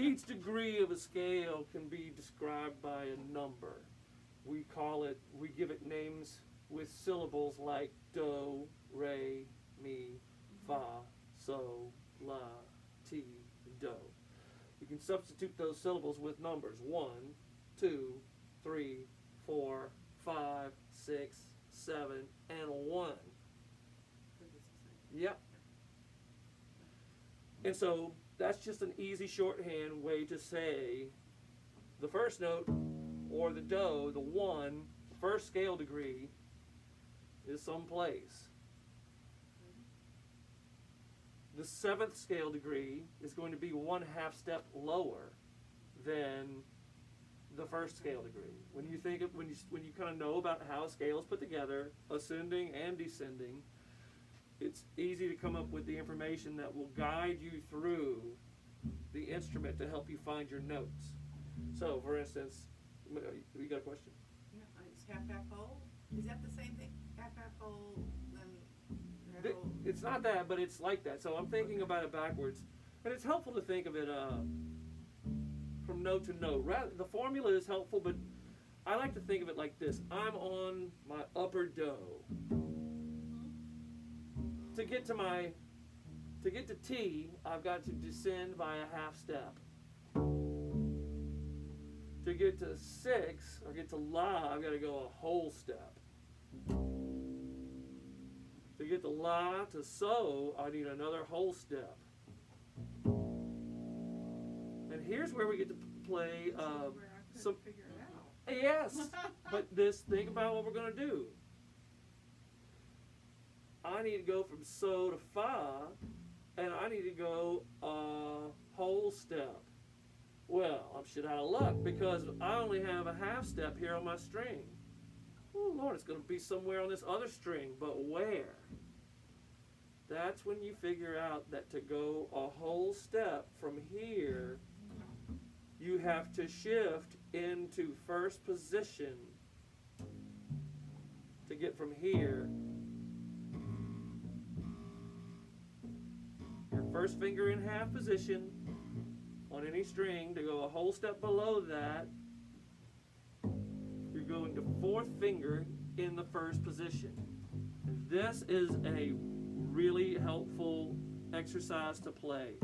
Each degree of a scale can be described by a number. We give it names with syllables like do, re, mi, fa, so, la, ti, do. You can substitute those syllables with numbers 1, 2, 3, 4, 5, 6, 7, and 1. Yep. And so that's just an easy shorthand way to say the first note or the do, the 1, first scale degree, is someplace. The 7th scale degree is going to be 1/2 step lower than the first scale degree. When you think of when you kind of know about how a scale is put together, ascending and descending, it's easy to come up with the information that will guide you through the instrument to help you find your notes. So, for instance, you got a question? Yeah, it's half whole. Is that the same thing? Half whole and It's not that, but it's like that. So I'm thinking about it backwards, and it's helpful to think of it from note to note. The formula is helpful, but I like to think of it like this: I'm on my upper do. To get to T, I've got to descend by a 1/2 step. To get to 6 or get to la, I've got to go a whole step. To get to la to so, I need another whole step. And here's where we get to play some. Figure it out. Yes, but think about what we're going to do. I need to go from so to fa, and I need to go a whole step. Well, I'm shit out of luck because I only have a 1/2 step here on my string. Oh Lord, it's going to be somewhere on this other string, but where? That's when you figure out that to go a whole step from here, you have to shift into first position to get from here. Your first finger in half position on any string to go a whole step below that. You're going to 4th finger in the first position. And this is a really helpful exercise to play.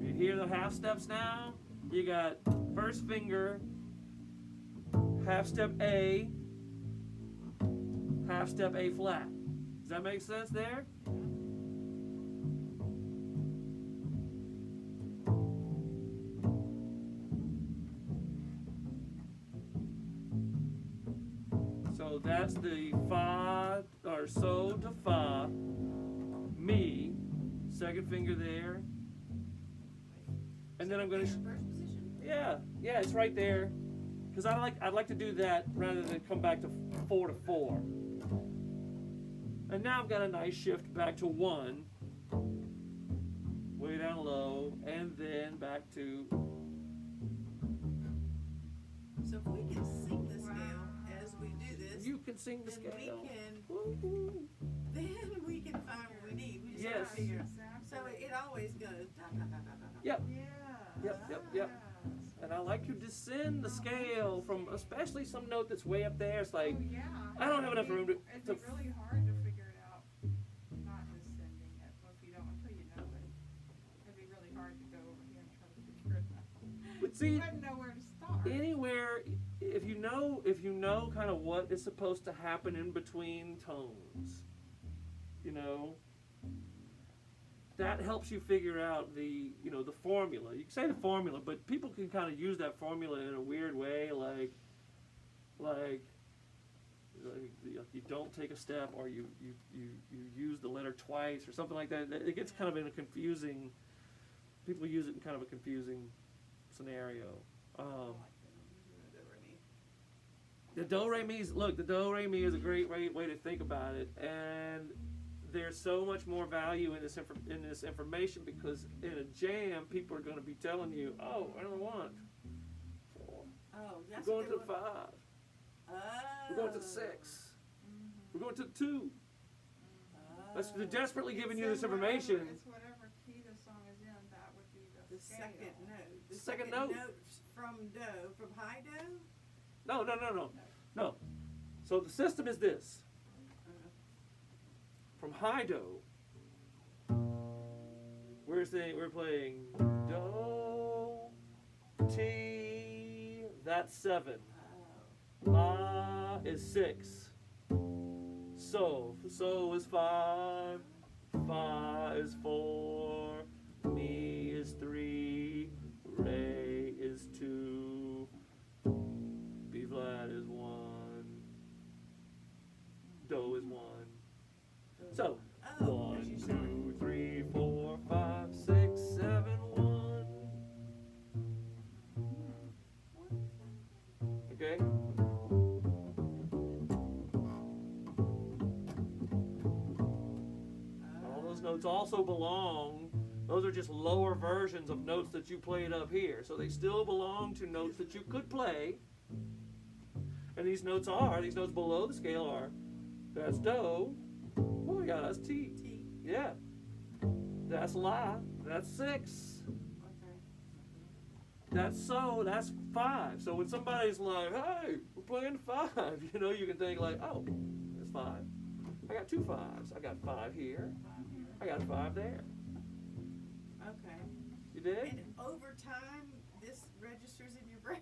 You hear the 1/2 steps now? You got first finger, 1/2 step A, 1/2 step A flat. Does that make sense there? So that's the fa or so to fa, mi, second finger there, and then I'm going to. first position. Yeah, it's right there, because I'd like to do that rather than come back to 4 to 4. And now I've got a nice shift back to 1, way down low, and then back to. So if we can sing the scale as we do this, You can sing the then scale. then we can find what we need. We just have Yes. to figure. Exactly. So it always goes da da da da da da. Yep. Yeah. Yep. And I like to descend the scale from, especially some note that's way up there. It's like, Oh, yeah. I don't have enough room to. It'd be really hard to figure it out, not descending it, if you don't, until you know it. It'd be really hard to go over here and try to figure it out. But see, You wouldn't know where to start. anywhere, if you know kind of what is supposed to happen in between tones, that helps you figure out the formula. You can say the formula, but people can kind of use that formula in a weird way, like you don't take a step, or you use the letter twice, or something like that. It gets kind of in a confusing. People use it in kind of a confusing scenario. The do re mi is a great way to think about it, and there's so much more value in this information, because in a jam, people are going to be telling you, "Oh, I don't want 4. Oh, We're that's going a to good one. 5. Oh. We're going to 6. We're going to 2." Oh. That's they're desperately giving you It's this in whatever- information. It's whatever key the song is in, that would be the The scale. second note. The Second second note. from do, from high do. No. So the system is this. From high do, we're playing do, ti, that's 7. La is 6. So is 5. Fa is 4. Mi is 3. Re is 2. B flat is 1. Do is 1. So Oh, 1, 2, 3, 4, 5, 6, 7, 1. Okay? All those notes also belong, those are just lower versions of notes that you played up here. So they still belong to notes that you could play. And these notes below the scale are, that's do. Oh yeah, that's T. T. Yeah. That's La. That's 6. Okay. That's so. That's 5. So when somebody's like, hey, we're playing 5, you can think like, oh, that's 5. I got 2 5s. I got 5 here. I got 5 there. Okay. You did? And over time, this registers in your brain.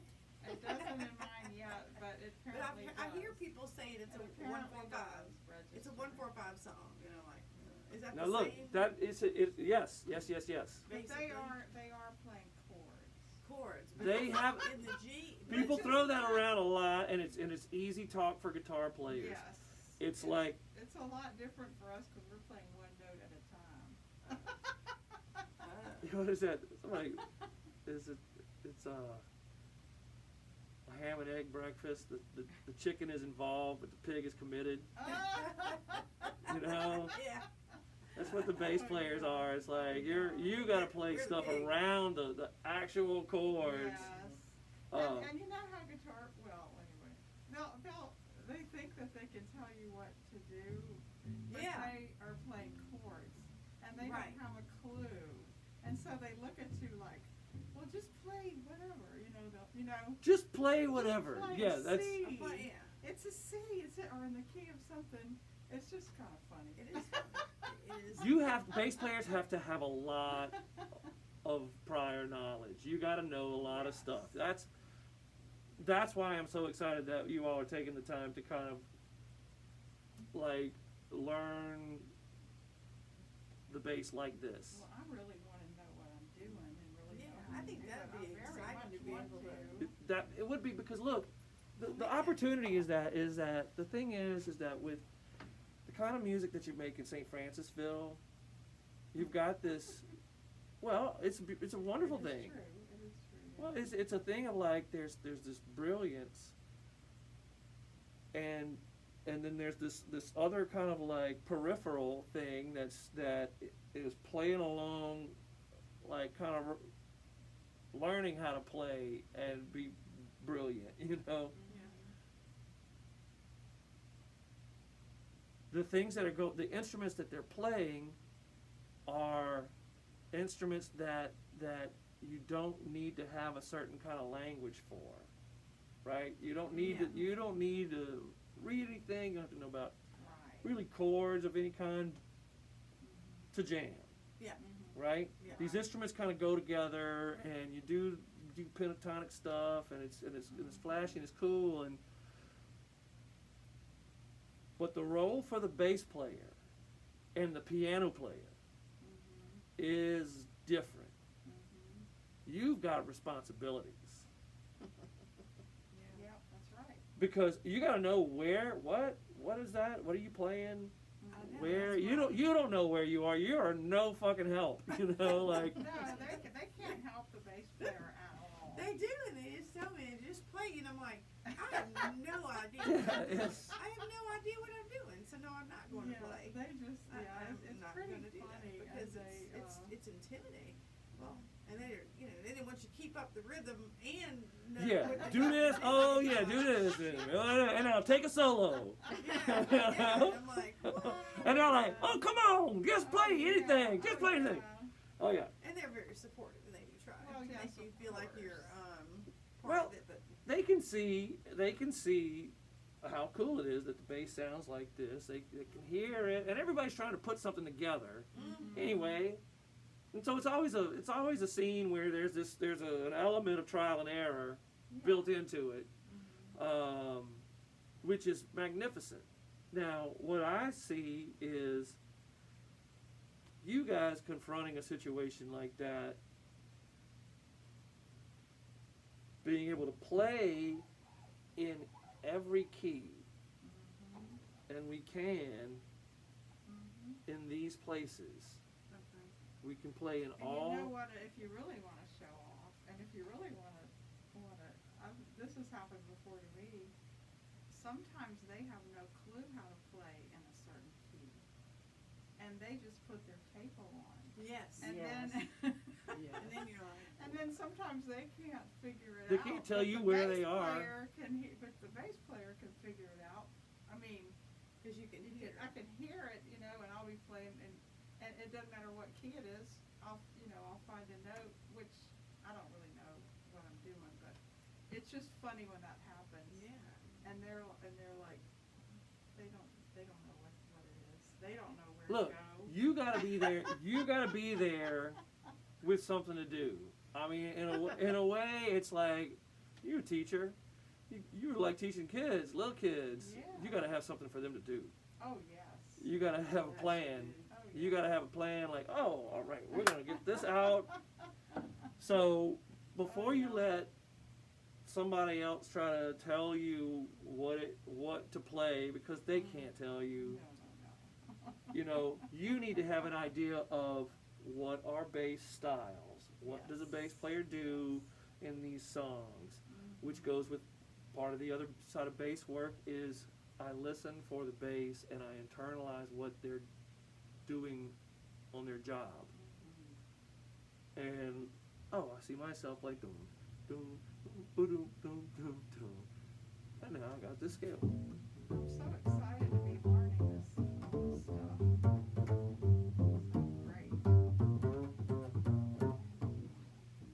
It doesn't in mine yet, but it But apparently I does. hear people saying it's It a apparently 145. does It's a register. 145 song. Like, is that Now the look, same? that is it. Yes. But Basically. they are playing chords. Chords. But They have- in the G. but People it's throw just that not- around a lot, and it's easy talk for guitar players. Yes. It's like, It's a lot different for us because we're playing one note at a time. what is that? Somebody, is it? It's a ham and egg breakfast. The chicken is involved, but the pig is committed. You know? Yeah. That's what the bass players are. It's like you got to play We're stuff big. around the actual chords. Yes. Uh, And you know how guitar, well, anyway, they think that they can tell you what to do, but Yeah. they are playing chords, and they Right. don't have a clue, and so they look at you like, well, just play whatever, Just play whatever. Just play Yeah, a that's. C. Yeah. It's a C, or in the key of something. It's just kind of funny. It is. It is. Bass players have to have a lot of prior knowledge. You got to know a lot of stuff. That's why I'm so excited that you all are taking the time to kind of like learn the bass like this. Well, I really want to know what I'm doing and really know Yeah, how I to think do that'd it. be I very exciting to much be want able to- That it would be because look, the opportunity is that the thing is that with the kind of music that you make in St. Francisville, you've got this. Well, it's a wonderful It is thing. true. It is true. Yeah. Well, it's a thing of like there's this brilliance, and then there's this other kind of like peripheral thing that is playing along, like kind of learning how to play and be brilliant, The things that the instruments that they're playing are instruments that you don't need to have a certain kind of language for, right? You don't need to read anything. You don't have to know about Right. really chords of any kind to jam, Yeah. right? Yeah. These instruments kind of go together, and you do pentatonic stuff, and it's flashy and it's cool, but the role for the bass player and the piano player is different. You've got responsibilities Yeah, that's right. because you got to know what is that? What are you playing? I know, Where that's you right. don't know where you are. You are no fucking help. Like No, they can't help the bass player at all. They do, and they just tell me, just play, and I'm like, I have no idea. Yeah, it's- I have no idea what I'm doing, so no, I'm not going to play. They just, I'm it's not pretty gonna do that funny because as they, it's intimidating. Well, and they're you know, then it wants you to keep up the rhythm and know Yeah, what do this. Oh yeah, do this, and I'll take a solo. Yeah, yeah. And I'm like, what? And they're like, "Oh, come on, just play anything, just play anything." Oh yeah. And they're very supportive, and they do try Well, to yes, make you of feel like course. you're part Well, of it. But They can see how cool it is that the bass sounds like this. They can hear it, and everybody's trying to put something together. Anyway, and so it's always a scene where there's an element of trial and error built into it, which is magnificent. Now, what I see is you guys confronting a situation like that, being able to play in every key, and we can in these places. okay. We can play in And all. you know what? If you really want to show off, and if you really want to, this has happened before to me. Sometimes they have no clue how to play in a certain key, and they just put their capo on, Yes. and Yes. then And then you're like, and then sometimes they can't figure it They out. can't tell but you the where bass they are. player but the bass player can figure it out. I mean, because you can hear. I can hear it, you know, and I'll be playing, and it doesn't matter what key it is. I'll find a note, which I don't really know what I'm doing, but it's just funny when that happens. Yeah. And they're like, they don't know what it is. They don't know where Look, to go. you gotta be there. You gotta be there with something to do. I mean, in a way, it's like you're a teacher. You're like teaching kids, little kids. Yeah. You gotta have something for them to do. Oh yes. You gotta have a That's plan. good. Oh, You gotta have a plan. Like, oh, all right, we're gonna get this out. So before you let somebody else try to tell you what to play, because they can't tell you. No. You know, you need to have an idea of what are bass styles. What does a bass player do in these songs? Which goes with part of the other side of bass work is I listen for the bass and I internalize what they're doing on their job. And oh, I see myself like doom, doom, boom, doom, doom, doom, doom. And now I got this scale. I'm so excited to be learning this stuff. So great.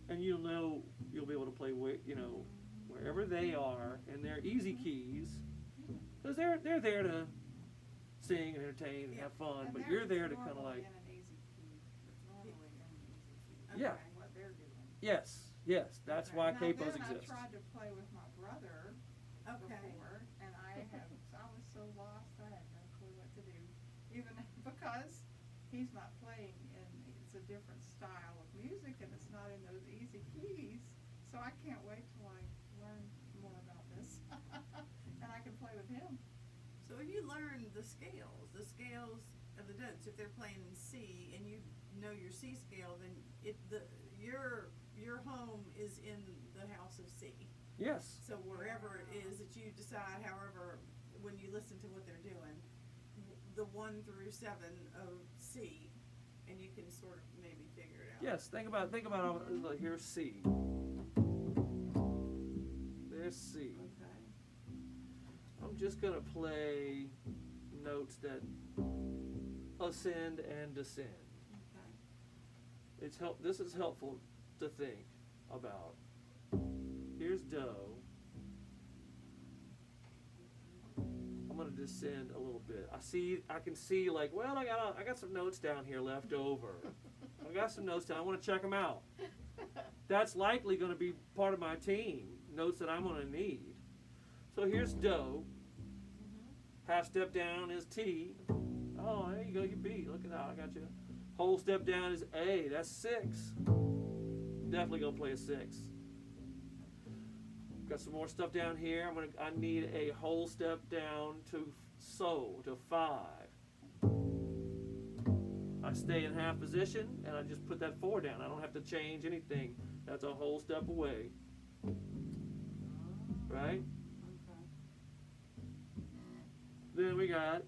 And you'll be able to play wherever they are, and they're easy keys, because they're there to sing and entertain and have fun, And but they're you're there to kind of normally like, in an easy key. It's normally in an easy key. Yeah. Okay, what they're doing. yes, that's Okay. why Now capos then exist. I tried to play with my brother Okay. before, and I was so lost. I had no clue what to do, even because he's not playing, and it's a different style of music, and it's not in those easy keys. So I can't wait till I learn more about this, and I can play with him. So if you learn the scales of the notes, if they're playing in C and you know your C scale, then your home is in the house of C. Yes, So wherever it is that you decide, however, when you listen to what they're doing, the 1 through 7 of C, and you can sort of maybe figure it out. yes. Think about like, here's C. There's C. Okay. I'm just gonna play notes that ascend and descend. Okay. This is helpful to think about. Here's Do. I'm gonna descend a little bit. I can see like, well, I got some notes down here left over. I got some notes down. I want to check them out. That's likely going to be part of my team. Notes that I'm going to need. So here's Do. Half step down is T. Oh, there you go. You B. Look at that. I got you. Whole step down is A. That's 6. Definitely gonna play a 6. Got some more stuff down here. I need a whole step down to So, to 5. I stay in half position and I just put that 4 down. I don't have to change anything. That's a whole step away. Right? Okay. Then we got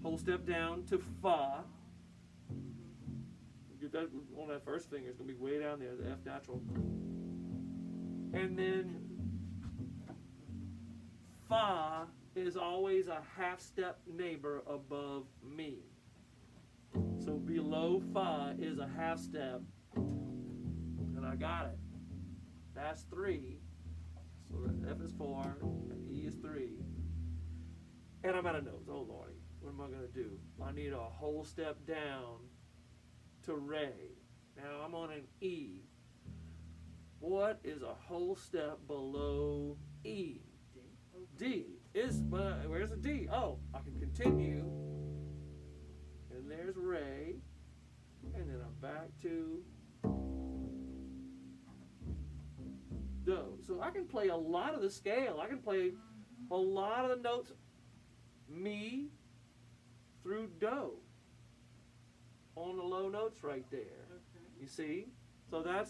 whole step down to Fa. that one of that first finger is gonna be way down there, the F natural. And then fa is always a half step neighbor above mi. So below fa is a half step, and I got it. That's 3. So the F is 4, and E is 3. And I'm out of notes. Oh lordy, what am I gonna do? I need a whole step down to re. Now I'm on an E. What is a whole step below E? D is, where's the D? Oh, I can continue. And there's re. And then I'm back to do. So I can play a lot of the scale. I can play a lot of the notes, mi through do, on the low notes right there. Okay. You see? So that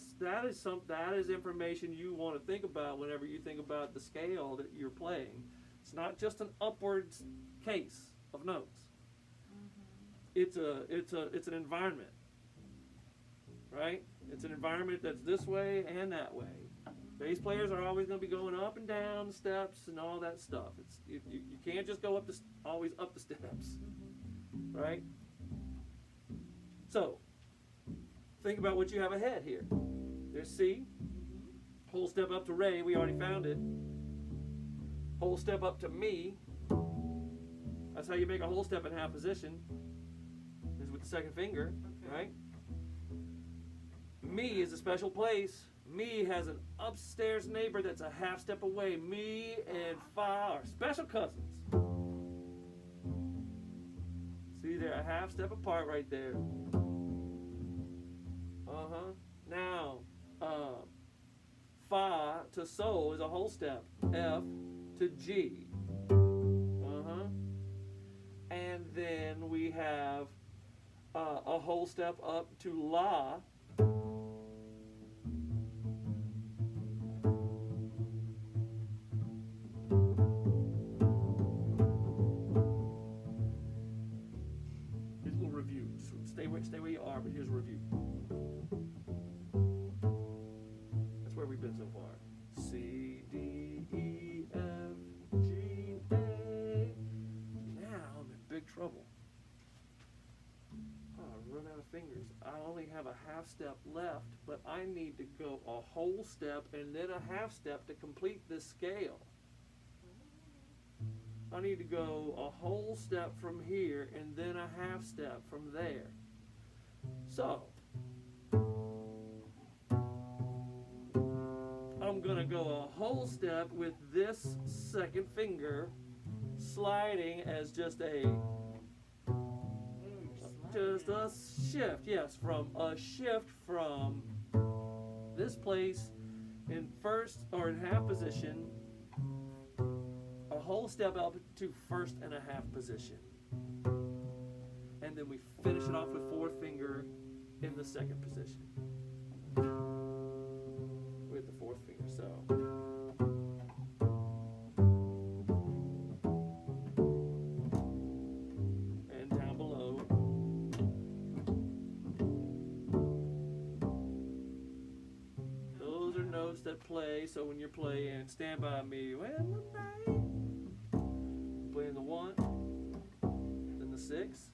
is information you want to think about whenever you think about the scale that you're playing. It's not just an upwards case of notes. It's an environment, right? It's an environment that's this way and that way. Bass players are always going to be going up and down the steps and all that stuff. You can't just go always up the steps, right? So think about what you have ahead here. There's C. Whole step up to re, we already found it. Whole step up to mi. That's how you make a whole step in half position, is with the second finger, Okay. right? Mi is a special place. Mi has an upstairs neighbor that's a half step away. Mi and fa are special cousins. See, they're a half step apart right there. Now, fa to sol is a whole step. F to G. And then we have a whole step up to la. Here's a little review. So stay where you are, but here's a review. That's where we've been so far. C, D, E, F, G, A. Now I'm in big trouble. I've run out of fingers. I only have a half step left, but I need to go a whole step and then a half step to complete this scale. I need to go a whole step from here and then a half step from there. So, I'm gonna go a whole step with this second finger sliding as just a shift, yes, from a shift from this place in first or in half position, a whole step up to first and a half position. And then we finish it off with fourth finger in the second position. With the fourth finger, so. And down below. Those are notes that play, so when you're playing Stand By Me, when the night, playing the 1, then the 6,